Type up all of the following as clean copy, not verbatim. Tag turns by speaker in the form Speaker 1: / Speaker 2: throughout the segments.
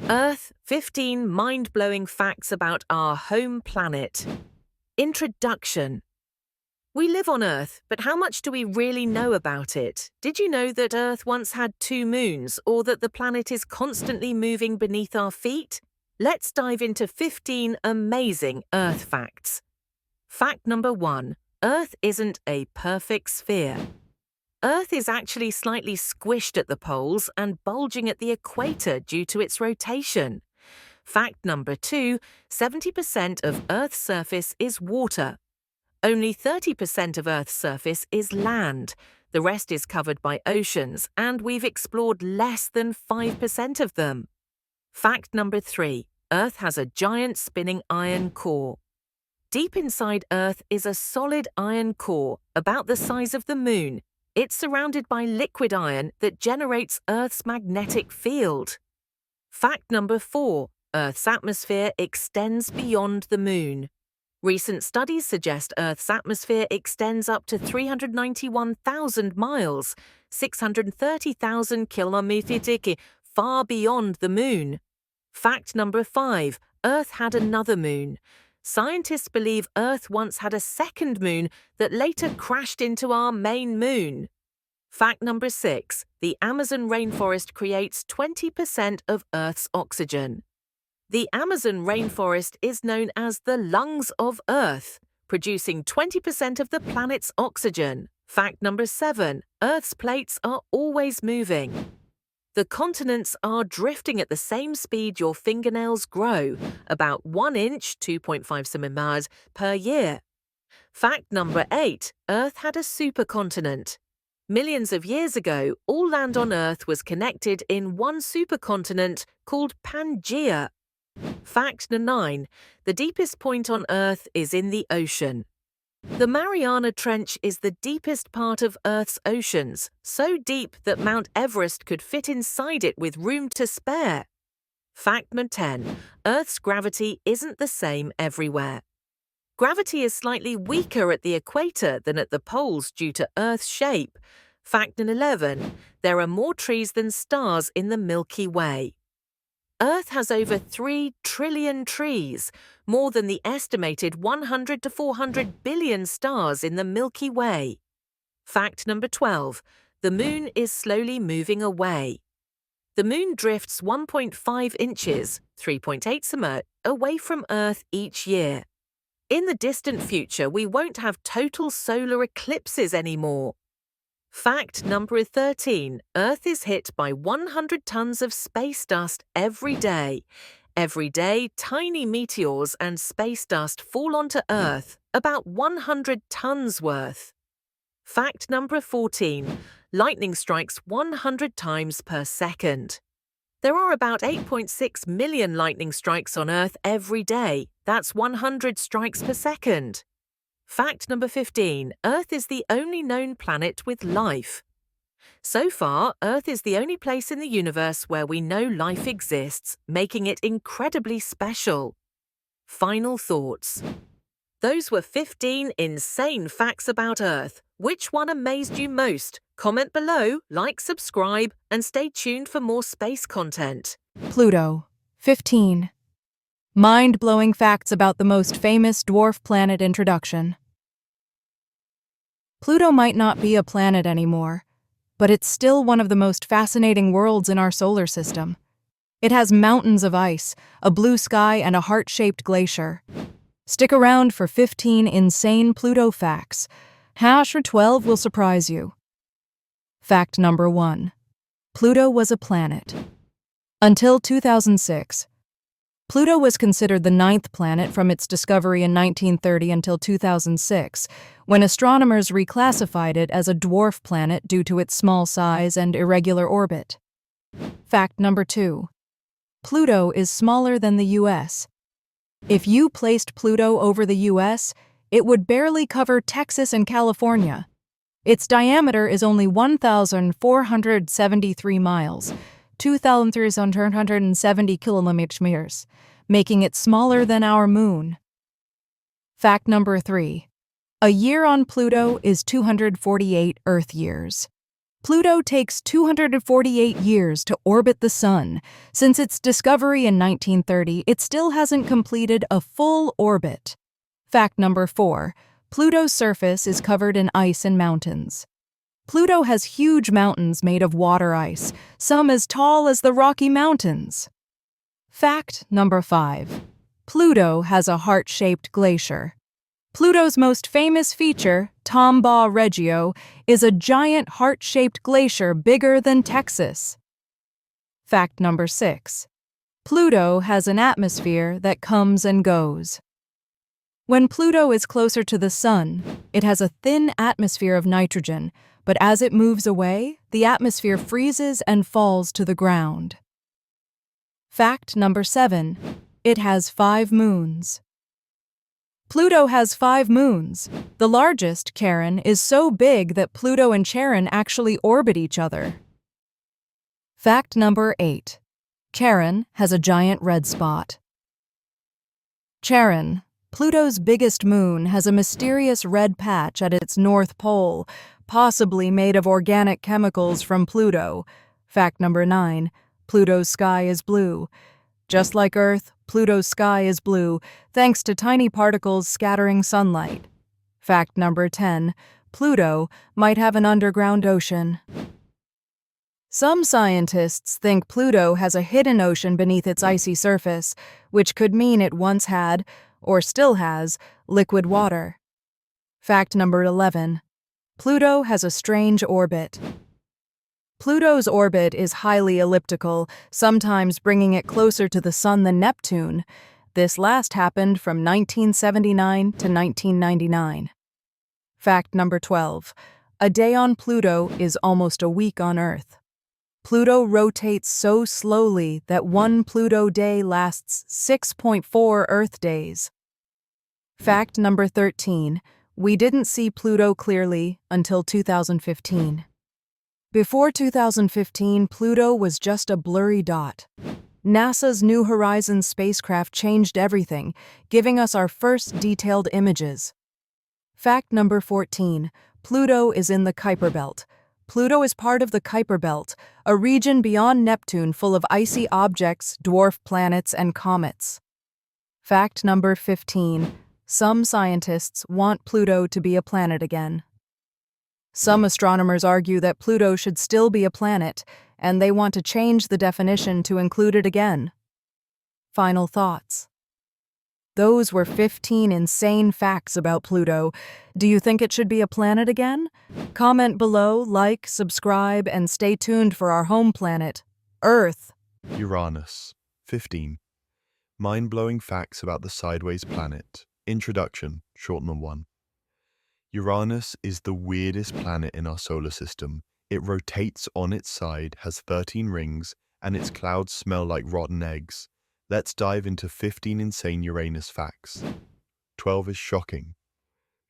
Speaker 1: Earth, 15 mind-blowing facts about our home planet. Introduction. We live on Earth, but how much do we really know about it? Did you know that Earth once had 2 moons, or that the planet is constantly moving beneath our feet? Let's dive into 15 amazing Earth facts. Fact number 1. Earth isn't a perfect sphere. Earth is actually slightly squished at the poles and bulging at the equator due to its rotation. Fact number 2. 70% of Earth's surface is water. Only 30% of Earth's surface is land. The rest is covered by oceans, and we've explored less than 5% of them. Fact number 3. Earth has a giant spinning iron core. Deep inside Earth is a solid iron core, about the size of the Moon. It's surrounded by liquid iron that generates Earth's magnetic field. Fact number 4. Earth's atmosphere extends beyond the Moon. Recent studies suggest Earth's atmosphere extends up to 391,000 miles, 630,000 kilometers, far beyond the Moon. Fact number 5. Earth had another moon. Scientists believe Earth once had a second moon that later crashed into our main moon. Fact number 6. The Amazon rainforest creates 20% of Earth's oxygen. The Amazon rainforest is known as the lungs of Earth, producing 20% of the planet's oxygen. Fact number 7. Earth's plates are always moving. The continents are drifting at the same speed your fingernails grow, about 1 inch (2.5 centimeters) per year. Fact number 8. Earth had a supercontinent. Millions of years ago, all land on Earth was connected in one supercontinent called Pangaea. Fact 9. The deepest point on Earth is in the ocean. The Mariana Trench is the deepest part of Earth's oceans, so deep that Mount Everest could fit inside it with room to spare. Fact 10. Earth's gravity isn't the same everywhere. Gravity is slightly weaker at the equator than at the poles due to Earth's shape. Fact 11. There are more trees than stars in the Milky Way. Earth has over 3 trillion trees, more than the estimated 100 to 400 billion stars in the Milky Way. Fact number 12. The Moon is slowly moving away. The Moon drifts 1.5 inches, 3.8 cm, away from Earth each year. In the distant future, we won't have total solar eclipses anymore. Fact number 13. Earth is hit by 100 tons of space dust every day. Every day, tiny meteors and space dust fall onto Earth, about 100 tons worth. Fact number 14. Lightning strikes 100 times per second. There are about 8.6 million lightning strikes on Earth every day. That's 100 strikes per second. Fact number 15. Earth is the only known planet with life. So far, Earth is the only place in the universe where we know life exists, making it incredibly special. Final thoughts. Those were 15 insane facts about Earth. Which one amazed you most? Comment below, like, subscribe, and stay tuned for more space content.
Speaker 2: Pluto. 15. Mind-blowing facts about the most famous dwarf planet introduction. Pluto might not be a planet anymore, but it's still one of the most fascinating worlds in our solar system. It has mountains of ice, a blue sky, and a heart-shaped glacier. Stick around for 15 insane Pluto facts. Hash or 12 will surprise you. Fact number 1. Pluto was a planet. Until 2006, Pluto was considered the 9th planet from its discovery in 1930 until 2006, when astronomers reclassified it as a dwarf planet due to its small size and irregular orbit. Fact number 2. Pluto is smaller than the U.S. If you placed Pluto over the U.S., it would barely cover Texas and California. Its diameter is only 1,473 miles, 2,370 kilometers, making it smaller than our moon. Fact number 3. A year on Pluto is 248 Earth years. Pluto takes 248 years to orbit the Sun. Since its discovery in 1930, it still hasn't completed a full orbit. Fact number 4. Pluto's surface is covered in ice and mountains. Pluto has huge mountains made of water ice, some as tall as the Rocky Mountains. Fact number 5. Pluto has a heart-shaped glacier. Pluto's most famous feature, Tombaugh Regio, is a giant heart-shaped glacier bigger than Texas. Fact number 6. Pluto has an atmosphere that comes and goes. When Pluto is closer to the Sun, it has a thin atmosphere of nitrogen, but as it moves away, the atmosphere freezes and falls to the ground. Fact number 7. It has 5 moons. Pluto has 5 moons. The largest, Charon, is so big that Pluto and Charon actually orbit each other. Fact number 8. Charon has a giant red spot. Charon, Pluto's biggest moon, has a mysterious red patch at its north pole, possibly made of organic chemicals from Pluto. Fact number 9. Pluto's sky is blue. Just like Earth, Pluto's sky is blue, thanks to tiny particles scattering sunlight. Fact number 10. Pluto might have an underground ocean. Some scientists think Pluto has a hidden ocean beneath its icy surface, which could mean it once had, or still has, liquid water. Fact number 11. Pluto has a strange orbit. Pluto's orbit is highly elliptical, sometimes bringing it closer to the Sun than Neptune. This last happened from 1979 to 1999. Fact number 12. A day on Pluto is almost a week on Earth. Pluto rotates so slowly that one Pluto day lasts 6.4 Earth days. Fact number 13. We didn't see Pluto clearly until 2015. Before 2015, Pluto was just a blurry dot. NASA's New Horizons spacecraft changed everything, giving us our first detailed images. Fact number 14. Pluto is in the Kuiper Belt. Pluto is part of the Kuiper Belt, a region beyond Neptune full of icy objects, dwarf planets, and comets. Fact number 15. Some scientists want Pluto to be a planet again. Some astronomers argue that Pluto should still be a planet, and they want to change the definition to include it again. Final thoughts. Those were 15 insane facts about Pluto. Do you think it should be a planet again? Comment below, like, subscribe, and stay tuned for our home planet, Earth.
Speaker 3: Uranus. 15. Mind-blowing facts about the sideways planet. Introduction, short number 1. Uranus is the weirdest planet in our solar system. It rotates on its side, has 13 rings, and its clouds smell like rotten eggs. Let's dive into 15 insane Uranus facts. 12 is shocking.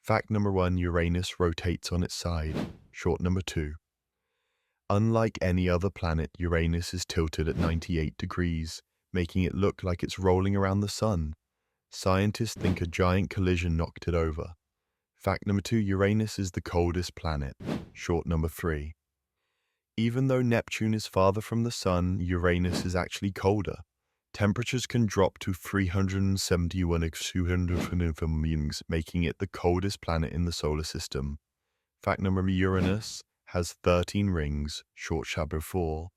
Speaker 3: Fact number 1, Uranus rotates on its side. Short number 2. Unlike any other planet, Uranus is tilted at 98 degrees, making it look like it's rolling around the sun. Scientists think a giant collision knocked it over. Fact number 2, Uranus is the coldest planet. Short number 3. Even though Neptune is farther from the Sun, Uranus is actually colder. Temperatures can drop to 371 means, making it the coldest planet in the solar system. Fact number Uranus has 13 rings, short number 4.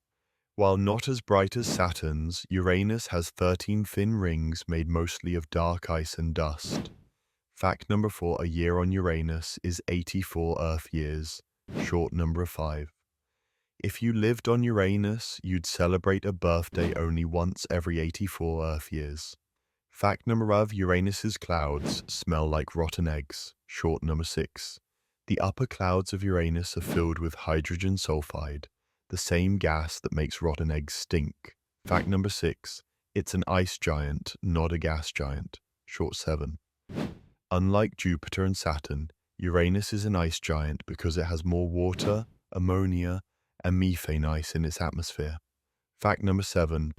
Speaker 3: While not as bright as Saturn's, Uranus has 13 thin rings made mostly of dark ice and dust. Fact number 4, a year on Uranus is 84 Earth years, short number 5. If you lived on Uranus, you'd celebrate a birthday only once every 84 Earth years. Fact number 5, Uranus's clouds smell like rotten eggs, short number 6. The upper clouds of Uranus are filled with hydrogen sulfide, the same gas that makes rotten eggs stink. Fact number 6, it's an ice giant, not a gas giant, short 7. Unlike Jupiter and Saturn, Uranus is an ice giant because it has more water, ammonia, and methane ice in its atmosphere. Fact number 7.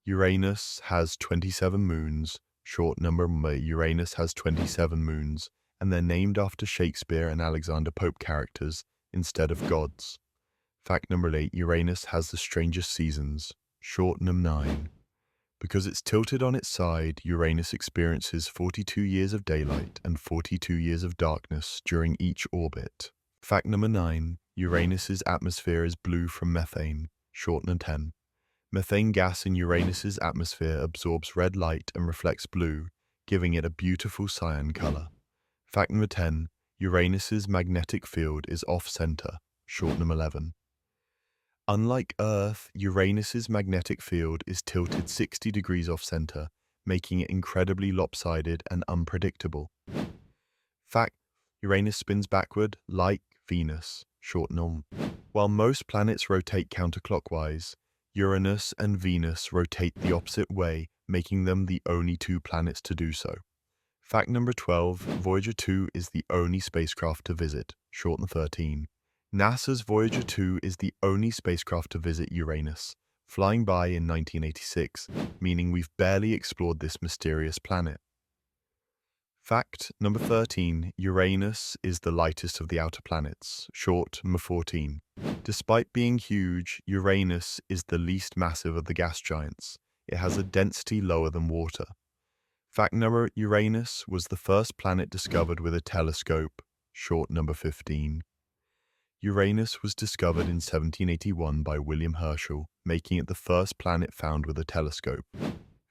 Speaker 3: Uranus has 27 moons. Short number, Uranus has 27 moons, and they're named after Shakespeare and Alexander Pope characters instead of gods. Fact number 8, Uranus has the strangest seasons. Short number 9. Because it's tilted on its side, Uranus experiences 42 years of daylight and 42 years of darkness during each orbit. Fact number 9, Uranus's atmosphere is blue from methane. Short number 10. Methane gas in Uranus's atmosphere absorbs red light and reflects blue, giving it a beautiful cyan color. Fact number 10, Uranus's magnetic field is off-center. Short number 11. Unlike Earth, Uranus's magnetic field is tilted 60 degrees off-center, making it incredibly lopsided and unpredictable. Fact, Uranus spins backward like Venus. Short nom. While most planets rotate counterclockwise, Uranus and Venus rotate the opposite way, making them the only two planets to do so. Fact number 12, Voyager 2 is the only spacecraft to visit. Short number 13. NASA's Voyager 2 is the only spacecraft to visit Uranus, flying by in 1986, meaning we've barely explored this mysterious planet. Fact number 13, Uranus is the lightest of the outer planets. Short number 14. Despite being huge, Uranus is the least massive of the gas giants. It has a density lower than water. Fact number, Uranus was the first planet discovered with a telescope. Short number 15. Uranus was discovered in 1781 by William Herschel, making it the first planet found with a telescope.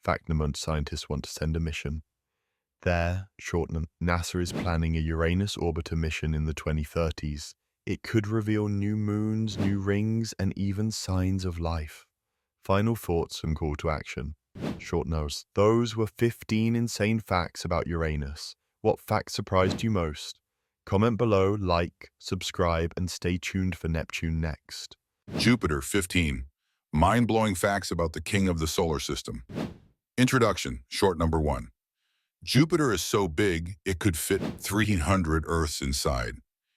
Speaker 3: Fact number, scientists want to send a mission. There, short number, NASA is planning a Uranus orbiter mission in the 2030s. It could reveal new moons, new rings, and even signs of life. Final thoughts and call to action. Short notes. Those were 15 insane facts about Uranus. What fact surprised you most? Comment below, like, subscribe, and stay tuned for Neptune next.
Speaker 4: Jupiter 15. Mind-blowing facts about the king of the solar system. Introduction, short number 1. Jupiter is so big, it could fit 300 Earths inside.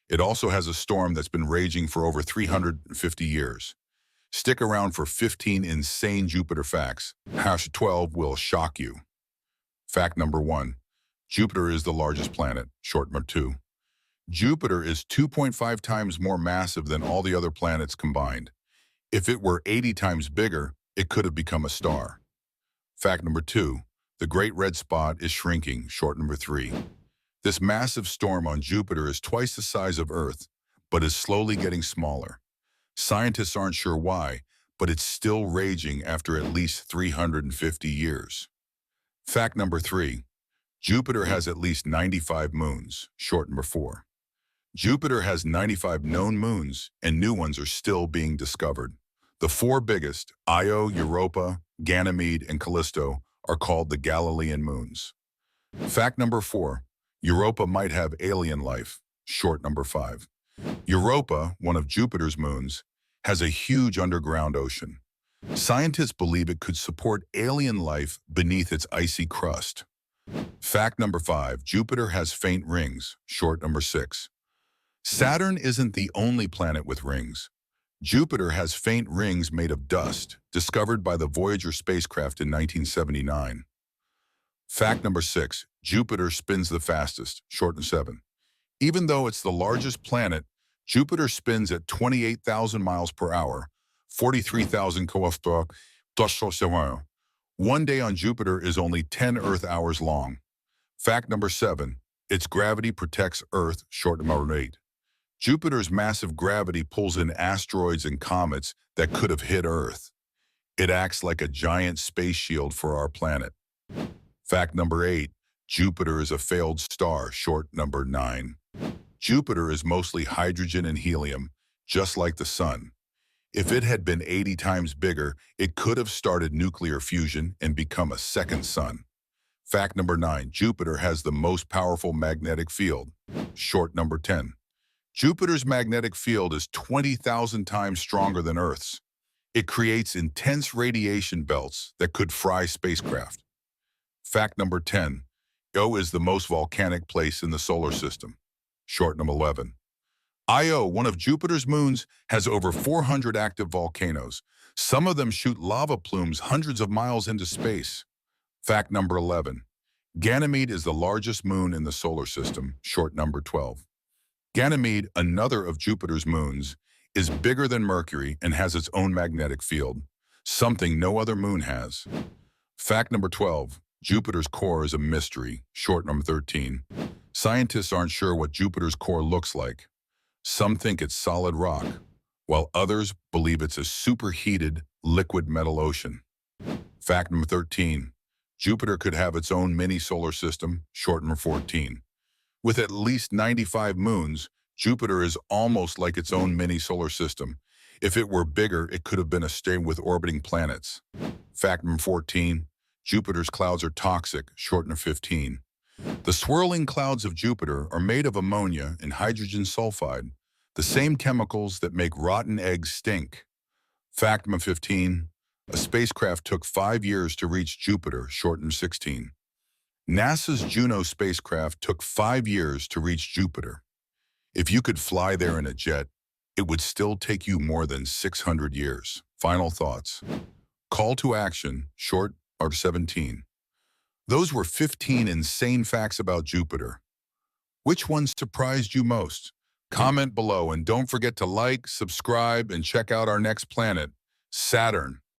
Speaker 4: It also has a storm that's been raging for over 350 years. Stick around for 15 insane Jupiter facts. #12 will shock you. Fact number 1. Jupiter is the largest planet. Short number 2. Jupiter is 2.5 times more massive than all the other planets combined. If it were 80 times bigger, it could have become a star. Fact number 2. The Great Red Spot is shrinking. Short number 3. This massive storm on Jupiter is twice the size of Earth, but is slowly getting smaller. Scientists aren't sure why, but it's still raging after at least 350 years. Fact number 3. Jupiter has at least 95 moons. Short number 4. Jupiter has 95 known moons, and new ones are still being discovered. The 4 biggest, Io, Europa, Ganymede, and Callisto, are called the Galilean moons. Fact number 4. Europa might have alien life. Short number 5. Europa, one of Jupiter's moons, has a huge underground ocean. Scientists believe it could support alien life beneath its icy crust. Fact number 5. Jupiter has faint rings. Short number 6. Saturn isn't the only planet with rings. Jupiter has faint rings made of dust, discovered by the Voyager spacecraft in 1979. Fact number 6. Jupiter spins the fastest. Short number 7. Even though it's the largest planet, Jupiter spins at 28,000 miles per hour, 43,000 km/h. One day on Jupiter is only 10 Earth hours long. Fact number 7. Its gravity protects Earth. Short number 8. Jupiter's massive gravity pulls in asteroids and comets that could have hit Earth. It acts like a giant space shield for our planet. Fact number 8. Jupiter is a failed star. Short number 9. Jupiter is mostly hydrogen and helium, just like the Sun. If it had been 80 times bigger, it could have started nuclear fusion and become a second sun. Fact number 9. Jupiter has the most powerful magnetic field. Short number 10. Jupiter's magnetic field is 20,000 times stronger than Earth's. It creates intense radiation belts that could fry spacecraft. Fact number 10. Io is the most volcanic place in the solar system. Short number 11. Io, one of Jupiter's moons, has over 400 active volcanoes. Some of them shoot lava plumes hundreds of miles into space. Fact number 11. Ganymede is the largest moon in the solar system. Short number 12. Ganymede, another of Jupiter's moons, is bigger than Mercury and has its own magnetic field, something no other moon has. Fact number 12, Jupiter's core is a mystery, short number 13. Scientists aren't sure what Jupiter's core looks like. Some think it's solid rock, while others believe it's a superheated liquid metal ocean. Fact number 13, Jupiter could have its own mini-solar system, short number 14. With at least 95 moons, Jupiter is almost like its own mini-solar system. If it were bigger, it could have been a star with orbiting planets. Fact number 14, Jupiter's clouds are toxic, short number 15. The swirling clouds of Jupiter are made of ammonia and hydrogen sulfide, the same chemicals that make rotten eggs stink. Fact number 15, a spacecraft took 5 years to reach Jupiter, short number 16. NASA's Juno spacecraft took 5 years to reach Jupiter. If you could fly there in a jet, it would still take you more than 600 years. Final thoughts. Call to action, short or 17. Those were 15 insane facts about Jupiter. Which one surprised you most? Comment below and don't forget to like, subscribe, and check out our next planet, Saturn.